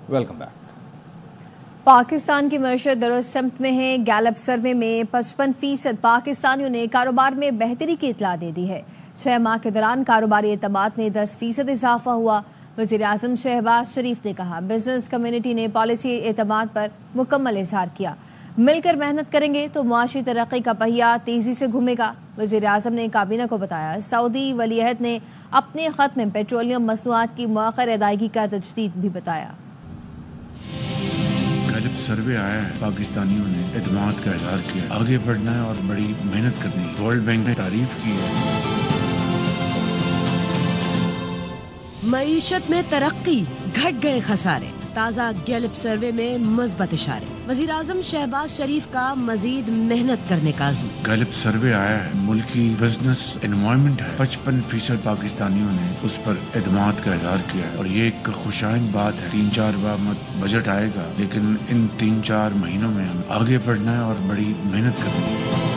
Welcome back. Pakistan کی معیشت درست سمت میں ہے۔ گیلپ سروے میں 55% پاکستانیوں نے کاروبار میں بہتری کی اطلاع دے دی ہے۔ 6 ماہ کے دوران کاروباری اعتماد میں 10% اضافہ ہوا۔ وزیر اعظم شہباز شریف نے کہا بزنس کمیونٹی نے پالیسی اعتماد پر مکمل اظہار کیا۔ مل کر محنت کریں گے تو معاشی ترقی کا پہیہ تیزی سے گھومے گا۔ وزیر اعظم نے کابینہ کو بتایا سعودی ولی عہد نے اپنے خط میں پیٹرولیم مصنوعات کی مؤخر ادائیگی کا تجدید بھی بتایا۔ گیلپ سروے آیا ہے، پاکستانیوں نے اعتماد کا اظہار کیا، آگے بڑھنا ہے اور بڑی محنت کرنی ہے۔ ورلڈ بینک نے تعریف کی ہے۔ معیشت میں ترقی، گھٹ گئے خسارے، تازہ گیلپ سروے میں مثبت اشارے۔ وزیر اعظم شہباز شریف کا مزید محنت کرنے کا عزم۔ گیلپ سروے آیا ہے، ملکی بزنس انوائرمنٹ ہے، 55% پاکستانیوں نے اس پر اعتماد کا اظہار کیا ہے اور یہ ایک خوشائند بات ہے۔ 3-4 بار بجٹ آئے گا لیکن ان 3-4 مہینوں میں ہم آگے بڑھنا ہے اور بڑی محنت کرنی ہے۔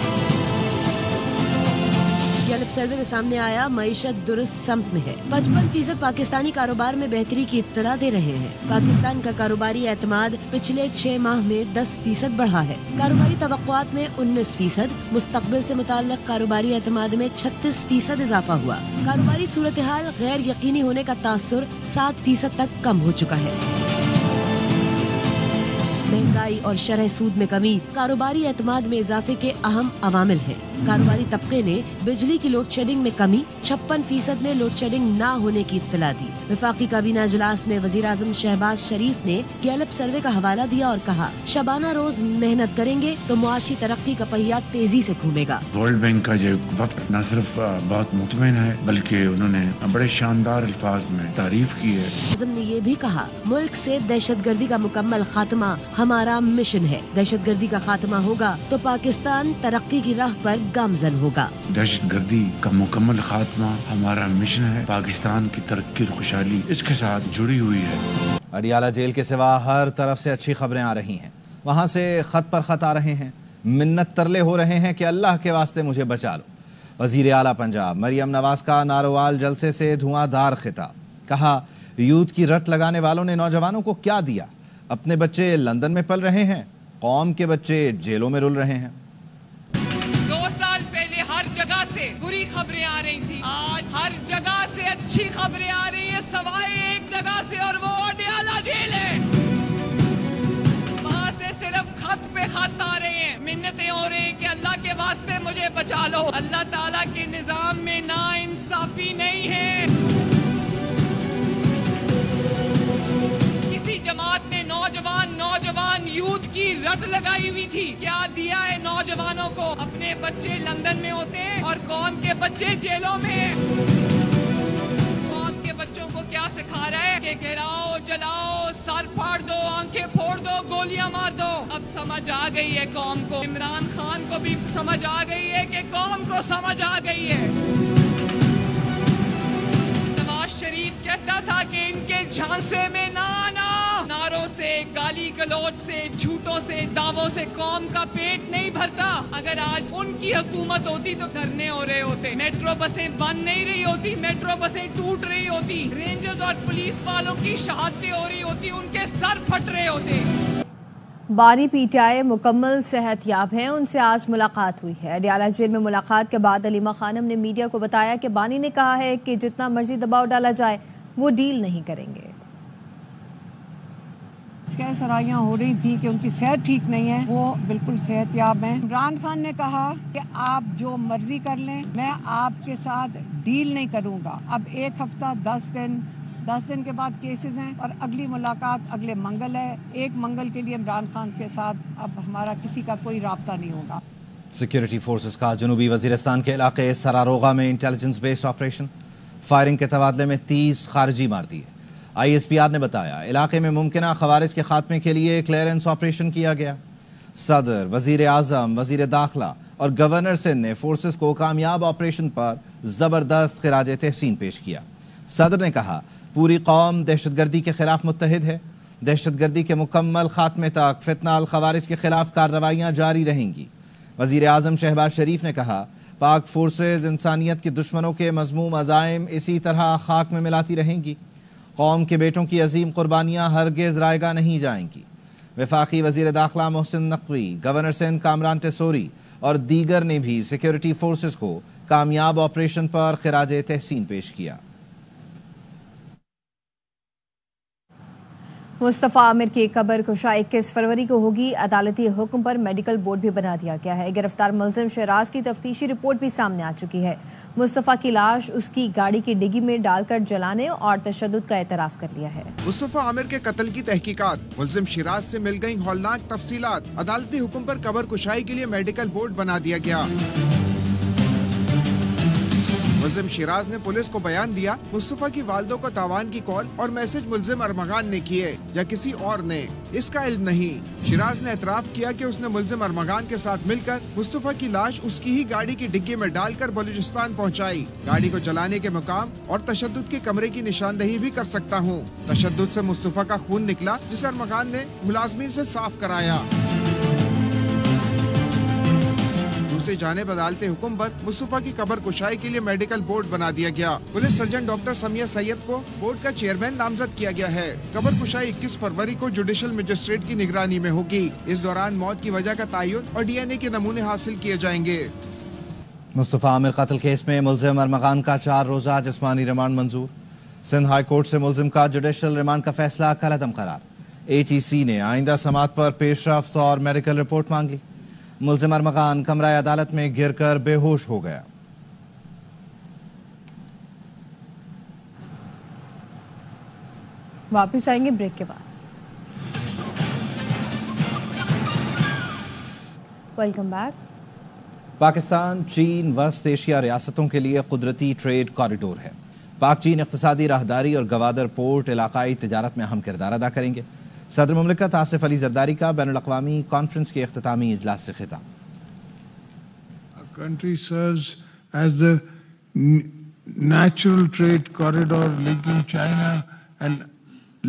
گیلپ سروے میں سامنے آیا معیشت درست سمت میں ہے۔ 55% پاکستانی کاروبار میں بہتری کی اطلاع دے رہے ہیں۔ پاکستان کا کاروباری اعتماد پچھلے 6 ماہ میں 10% بڑھا ہے۔ کاروباری توقعات میں 19%، مستقبل سے متعلق کاروباری اعتماد میں 36% اضافہ ہوا۔ کاروباری صورتحال غیر یقینی ہونے کا تاثر 7% تک کم ہو چکا ہے۔ مہنگائی اور شرح سود میں کمی کاروباری اعتماد میں اضافے کے اہم عوامل ہیں۔ کاروباری طبقے نے بجلی کی لوڈ شیڈنگ میں کمی، 56% میں لوڈ شیڈنگ نہ ہونے کی اطلاع دی۔ وفاقی کابینہ اجلاس میں وزیر اعظم شہباز شریف نے گیلپ سروے کا حوالہ دیا اور کہا شبانہ روز محنت کریں گے تو معاشی ترقی کا پہیہ تیزی سے گھومے گا۔ ورلڈ بینک کا یہ وفد نہ صرف بہت مطمئن ہے بلکہ انہوں نے بڑے شاندار الفاظ میں تعریف کی ہے۔ اعظم نے یہ بھی کہا ملک سے دہشت گردی کا مکمل خاتمہ ہمارا مشن ہے۔ دہشت گردی کا خاتمہ ہوگا تو پاکستان ترقی کی راہ پر گامزن ہوگا۔ دہشت گردی کا مکمل خاتمہ ہمارا مشن ہے۔ پاکستان کی ترقی اور خوشحالی اس کے ساتھ جڑی ہوئی ہے۔ اڈیالہ جیل کے سوا ہر طرف سے اچھی خبریں آ رہی ہیں۔ وہاں سے خط پر خط آ رہے ہیں، منت ترلے ہو رہے ہیں کہ اللہ کے واسطے مجھے بچا لو۔ وزیر اعلیٰ پنجاب مریم نواز کا ناروال جلسے سے دھواں دھار خطاب، کہا یوتھ کی رٹ لگانے والوں نے نوجوانوں کو کیا دیا؟ اپنے بچے لندن میں پل رہے ہیں، قوم کے بچے جیلوں میں رل رہے ہیں۔ 2 سال پہلے ہر جگہ سے بری خبریں آ رہی تھی، آج ہر جگہ سے اچھی خبریں آ رہی ہیں سوائے ایک جگہ سے اور وہ اڈیالہ جیل ہے۔ وہاں سے صرف خط پہ خط آ رہے ہیں، منتیں ہو رہی ہیں کہ اللہ کے واسطے مجھے بچا لو۔ اللہ تعالیٰ کے نظام میں ناانصافی نہیں ہے۔ کسی جماعت نے نوجوان یوتھ کی رٹ لگائی ہوئی تھی، کیا دیا ہے نوجوانوں کو؟ اپنے بچے لندن میں ہوتے ہیں اور قوم کے بچے جیلوں میں۔ قوم کے بچوں کو کیا سکھا رہا ہے کہ گراؤ، جلاؤ، سر پھاڑ دو، آنکھیں پھوڑ دو، گولیاں مار دو۔ اب سمجھ آ گئی ہے قوم کو، عمران خان کو بھی سمجھ آ گئی ہے کہ قوم کو سمجھ آ گئی ہے۔ نواز شریف کہتا تھا کہ ان کے جھانسے میں نہ آنا، نعروں سے، گالی گلوچ سے، جھوٹوں سے، دعووں سے قوم کا پیٹ نہیں بھرتا۔ اگر آج ان کی حکومت ہوتی تو دھرنے ہو رہے ہوتے، میٹرو بسیں بند نہیں رہی ہوتی، میٹرو بسیں ٹوٹ رہی ہوتی، رینجرز اور پولیس والوں کی شہادتیں ہو رہی ہوتی، ان کے سر پھٹ رہے ہوتے۔ بانی پی ٹی آئی مکمل صحت یاب ہیں، ان سے آج ملاقات ہوئی ہے۔ اڈیالہ جیل میں ملاقات کے بعد علیمہ خانم نے میڈیا کو بتایا کہ بانی نے کہا ہے کہ جتنا مرضی دباؤ ڈالا جائے وہ ڈیل نہیں کریں گے۔ سرائیاں ہو رہی تھی کہ ان کی صحت ٹھیک نہیں ہے، وہ بالکل صحت یاب ہیں۔ عمران خان نے کہا کہ آپ جو مرضی کر لیں، میں آپ کے ساتھ ڈیل نہیں کروں گا۔ اب 1 ہفتہ 10 دن کے بعد کیسز ہیں اور اگلی ملاقات اگلے منگل ہے۔ 1 منگل کے لیے عمران خان کے ساتھ اب ہمارا کسی کا کوئی رابطہ نہیں ہوگا۔ سیکیورٹی فورسز کا جنوبی وزیرستان کے علاقے سراروغہ میں انٹیلیجنس بیسڈ آپریشن، فائرنگ کے تبادلے میں 30 خارجی مار دیے۔ ISPR نے بتایا علاقے میں ممکنہ خوارج کے خاتمے کے لیے کلیئرنس آپریشن کیا گیا۔ صدر، وزیر اعظم، وزیر داخلہ اور گورنر سندھ نے فورسز کو کامیاب آپریشن پر زبردست خراج تحسین پیش کیا۔ صدر نے کہا پوری قوم دہشت گردی کے خلاف متحد ہے، دہشت گردی کے مکمل خاتمے تک فتنہ الخوارج کے خلاف کارروائیاں جاری رہیں گی۔ وزیر اعظم شہباز شریف نے کہا پاک فورسز انسانیت کے دشمنوں کے مذموم عزائم اسی طرح خاک میں ملاتی رہیں گی۔ قوم کے بیٹوں کی عظیم قربانیاں ہرگز رائیگاں نہیں جائیں گی۔ وفاقی وزیر داخلہ محسن نقوی، گورنر سندھ کامران ٹیسوری اور دیگر نے بھی سیکیورٹی فورسز کو کامیاب آپریشن پر خراج تحسین پیش کیا۔ مصطفیٰ عامر کی قبر کشا 21 فروری کو ہوگی۔ عدالتی حکم پر میڈیکل بورڈ بھی بنا دیا گیا ہے۔ گرفتار ملزم شیراز کی تفتیشی رپورٹ بھی سامنے آ چکی ہے۔ مصطفیٰ کی لاش اس کی گاڑی کی ڈگی میں ڈال کر جلانے اور تشدد کا اعتراف کر لیا ہے۔ مصطفیٰ عامر کے قتل کی تحقیقات، ملزم شیراز سے مل گئی ہولناک تفصیلات۔ عدالتی حکم پر قبر کشائی کے لیے میڈیکل بورڈ بنا دیا گیا۔ ملزم شیراز نے پولیس کو بیان دیا مصطفیٰ کی والدوں کو تاوان کی کال اور میسج ملزم ارمغان نے کیے یا کسی اور نے، اس کا علم نہیں۔ شیراز نے اعتراف کیا کہ اس نے ملزم ارمغان کے ساتھ مل کر مصطفیٰ کی لاش اس کی ہی گاڑی کی ڈگی میں ڈال کر بلوچستان پہنچائی۔ گاڑی کو جلانے کے مقام اور تشدد کے کمرے کی نشاندہی بھی کر سکتا ہوں۔ تشدد سے مصطفیٰ کا خون نکلا جسے ارمغان نے ملازمین سے صاف کرایا۔ دوسری جانب عدالتی حکم پر مصطفیٰ کی قبر کشائی کے لیے میڈیکل بورڈ بنا دیا گیا۔ پولیس سرجن ڈاکٹر سمیہ سید کو بورڈ کا چیئرمین نامزد کیا گیا ہے۔ قبر کشائی 21 فروری کو جوڈیشل مجسٹریٹ کی نگرانی میں ہوگی۔ اس دوران موت کی وجہ کا تعین اور ڈی این اے کے نمونے حاصل کیے جائیں گے۔ مصطفیٰ عامر قتل کیس میں ملزم ارمغان کا 4 روزہ جسمانی ریمانڈ منظور۔ سندھ ہائی کورٹ سے ملزم کا جوڈیشل ریمانڈ کا فیصلہ کالعدم قرار۔ ATC نے آئندہ سماعت پر پیش رفت اور میڈیکل رپورٹ مانگ لی۔ ملزم ارمغان کمرہ عدالت میں گر کر بے ہوش ہو گیا۔ واپس آئیں گے بریک کے بعد۔ Welcome back. پاکستان چین وسط ایشیا ریاستوں کے لیے قدرتی ٹریڈ کوریڈور ہے۔ پاک چین اقتصادی راہداری اور گوادر پورٹ علاقائی تجارت میں اہم کردار ادا کریں گے۔ صدر مملکت آصف علی زرداری کا بین الاقوامی کانفرنس کے اختتامی اجلاس سے خطاب۔ Our country serves as the natural trade corridor linking China and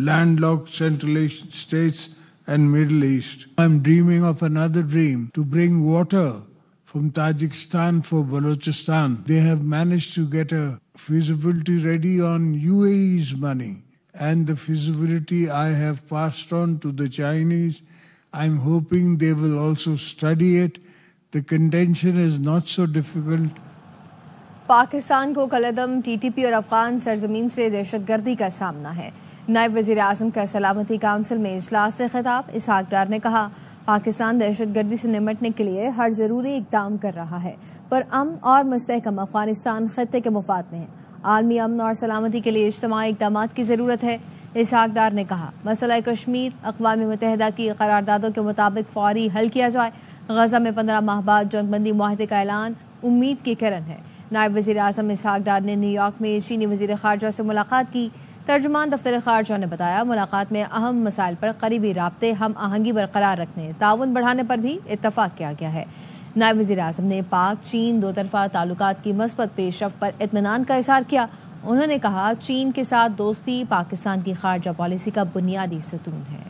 landlocked Central Asian states and Middle East. I'm dreaming of another dream, to bring water from Tajikistan for Balochistan. They have managed to get a feasibility ready on UAE's money. And the feasibility I have passed on to the Chinese. I'm hoping they will also study it. The contention is not so difficult. Pakistan کو کالعدم TTP اور افغان سرزمین سے دہشت گردی کا سامنا ہے۔ نائب وزیر اعظم کا سلامتی کونسل میں اجلاس سے خطاب۔ اسحاق ڈار نے کہا پاکستان دہشت گردی سے نمٹنے کے لیے ہر ضروری اقدام کر رہا ہے، پر امن اور مستحکم افغانستان خطے کے مفاد میں ہے۔ عالمی امن اور سلامتی کے لیے اجتماعی اقدامات کی ضرورت ہے۔ اسحاق ڈار نے کہا مسئلہ کشمیر اقوام متحدہ کی قراردادوں کے مطابق فوری حل کیا جائے۔ غزہ میں 15 ماہ بعد جنگ بندی معاہدے کا اعلان امید کی کرن ہے۔ نائب وزیر اعظم اسحاق ڈار نے نیو یارک میں چینی وزیر خارجہ سے ملاقات کی۔ ترجمان دفتر خارجہ نے بتایا ملاقات میں اہم مسائل پر قریبی رابطے، ہم آہنگی برقرار رکھنے، تعاون بڑھانے پر بھی اتفاق کیا گیا ہے۔ نائب وزیر اعظم نے پاک چین دو طرفہ تعلقات کی مثبت پیش رفت پر اطمینان کا اظہار کیا۔ انہوں نے کہا چین کے ساتھ دوستی پاکستان کی خارجہ پالیسی کا بنیادی ستون ہے۔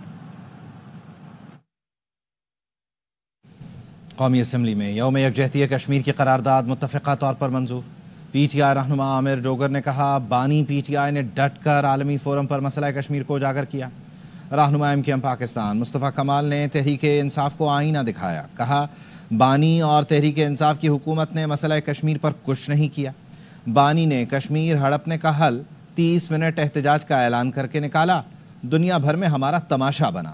قومی اسمبلی میں یوم یکجہتی کشمیر کی قرارداد متفقہ طور پر منظور۔ PTI رہنما عامر ڈوگر نے کہا بانی PTI نے ڈٹ کر عالمی فورم پر مسئلہ کشمیر کو اجاگر کیا۔ رہنما MKM پاکستان مصطفیٰ کمال نے تحریک انصاف کو آئینہ دکھایا، کہا بانی اور تحریک انصاف کی حکومت نے مسئلہ کشمیر پر کچھ نہیں کیا۔ بانی نے کشمیر ہڑپنے کا حل 30 منٹ احتجاج کا اعلان کر کے نکالا، دنیا بھر میں ہمارا تماشا بنا۔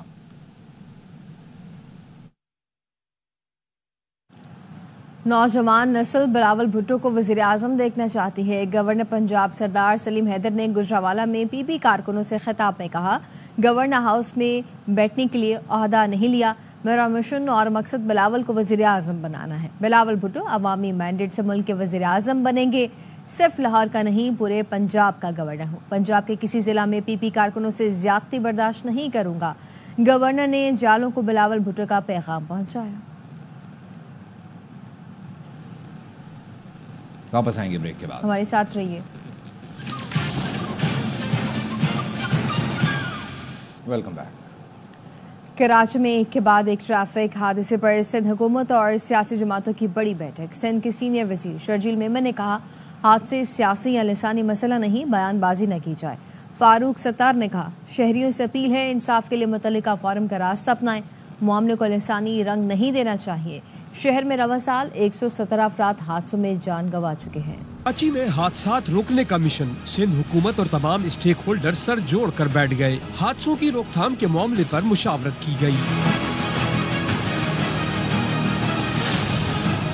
نوجوان نسل بلاول بھٹو کو وزیر اعظم دیکھنا چاہتی ہے۔ گورنر پنجاب سردار سلیم حیدر نے گجرانوالہ میں PP کارکنوں سے خطاب میں کہا گورنر ہاؤس میں بیٹھنے کے لیے عہدہ نہیں لیا، میرا مشن اور مقصد بلاول کو وزیر اعظم بنانا ہے۔ بلاول بھٹو عوامی مینڈیٹ سے ملک کے وزیر اعظم بنیں گے، صرف لاہور کا نہیں پورے پنجاب کا گورنر ہوں۔ پنجاب کے کسی ضلع میں PP کارکنوں سے زیادتی برداشت نہیں کروں گا۔ گورنر نے جالوں کو بلاول بھٹو کا پیغام پہنچایا۔ واپس آئیں گے بریک کے بعد، ہمارے ساتھ رہیے۔ Welcome back. کراچی میں ایک کے بعد ایک ٹریفک حادثے پر سندھ حکومت اور سیاسی جماعتوں کی بڑی بیٹھک۔ سندھ کے سینئر وزیر شرجیل میمن نے کہا حادثے سیاسی یا لسانی مسئلہ نہیں، بیان بازی نہ کی جائے۔ فاروق ستار نے کہا شہریوں سے اپیل ہے انصاف کے لیے متعلقہ فورم کا راستہ اپنائیں، معاملے کو لسانی رنگ نہیں دینا چاہیے۔ شہر میں رواں سال 117 افراد حادثوں میں جان گنوا چکے ہیں۔ کراچی میں حادثات روکنے کا مشن، سندھ حکومت اور تمام اسٹیک ہولڈر سر جوڑ کر بیٹھ گئے، حادثوں کی روک تھام کے معاملے پر مشاورت کی گئی۔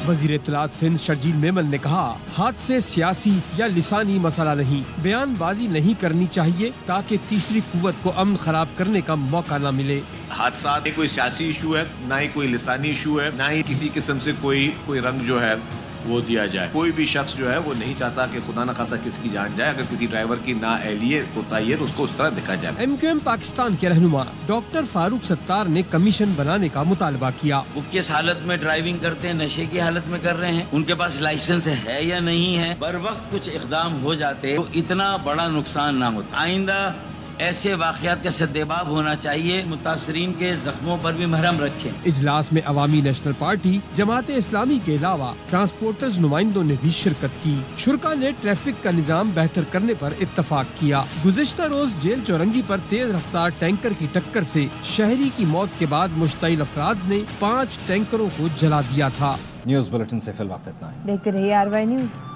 وزیر اطلاعات سندھ شرجیل میمن نے کہا حادثے سیاسی یا لسانی مسئلہ نہیں، بیان بازی نہیں کرنی چاہیے تاکہ تیسری قوت کو امن خراب کرنے کا موقع نہ ملے۔ حادثات کوئی سیاسی ایشو ہے، نہ ہی کوئی لسانی ایشو ہے، نہ ہی کسی قسم سے کوئی رنگ جو ہے وہ دیا جائے۔ کوئی بھی شخص جو ہے وہ نہیں چاہتا کہ خدا نہ خاصا کسی کی جان جائے۔ اگر کسی ڈرائیور کی نااہلیت کوتاہی ہے تو اس کو اس طرح دیکھا جائے۔ ایم کیو ایم پاکستان کے رہنما ڈاکٹر فاروق ستار نے کمیشن بنانے کا مطالبہ کیا۔ وہ کس حالت میں ڈرائیونگ کرتے ہیں، نشے کی حالت میں کر رہے ہیں، ان کے پاس لائسنس ہے یا نہیں ہے، بر وقت کچھ اقدام ہو جاتے تو اتنا بڑا نقصان نہ ہوتا۔ آئندہ ایسے واقعات کا سدباب ہونا چاہیے، متاثرین کے زخموں پر بھی مرہم رکھیں۔ اجلاس میں عوامی نیشنل پارٹی، جماعت اسلامی کے علاوہ ٹرانسپورٹرز نمائندوں نے بھی شرکت کی۔ شرکا نے ٹریفک کا نظام بہتر کرنے پر اتفاق کیا۔ گزشتہ روز جیل چورنگی پر تیز رفتار ٹینکر کی ٹکر سے شہری کی موت کے بعد مشتعل افراد نے 5 ٹینکروں کو جلا دیا تھا۔ نیوز بلیٹن سے فی الوقت اتنا ہے۔ دیکھتے رہیے RY نیوز۔